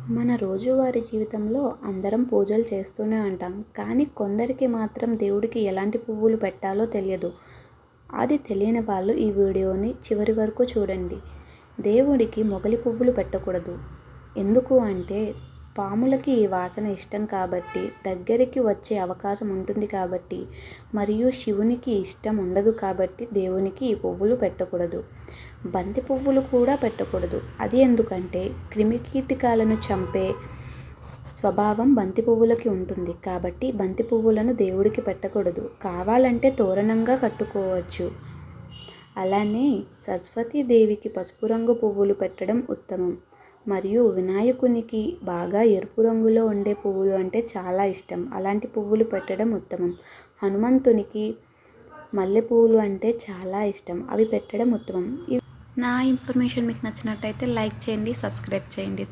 మన రోజువారీ జీవితంలో అందరం పూజలు చేస్తూనే ఉంటాం. కానీ కొందరికి మాత్రం దేవుడికి ఎలాంటి పువ్వులు పెట్టాలో తెలియదు. అది తెలియని వాళ్ళు ఈ వీడియోని చివరి వరకు చూడండి. దేవుడికి మొగలి పువ్వులు పెట్టకూడదు. ఎందుకు అంటే పాములకి ఈ వాసన ఇష్టం కాబట్టి, దగ్గరికి వచ్చే అవకాశం ఉంటుంది కాబట్టి, మరియు శివునికి ఇష్టం ఉండదు కాబట్టి దేవునికి ఈ పువ్వులు పెట్టకూడదు. బంతి పువ్వులు కూడా పెట్టకూడదు. అది ఎందుకంటే క్రిమికీటకాలను చంపే స్వభావం బంతి పువ్వులకి ఉంటుంది కాబట్టి బంతి పువ్వులను దేవుడికి పెట్టకూడదు. కావాలంటే తోరణంగా కట్టుకోవచ్చు. అలానే సరస్వతీదేవికి పసుపు రంగు పువ్వులు పెట్టడం ఉత్తమం. మరియు వినాయకునికి బాగా ఎరుపు రంగులో ఉండే పువ్వులు అంటే చాలా ఇష్టం. అలాంటి పువ్వులు పెట్టడం ఉత్తమం. హనుమంతునికి మల్లె పువ్వులు అంటే చాలా ఇష్టం. అవి పెట్టడం ఉత్తమం. నా ఇన్ఫర్మేషన్ మీకు నచ్చినట్టయితే లైక్ చేయండి, సబ్స్క్రైబ్ చేయండి.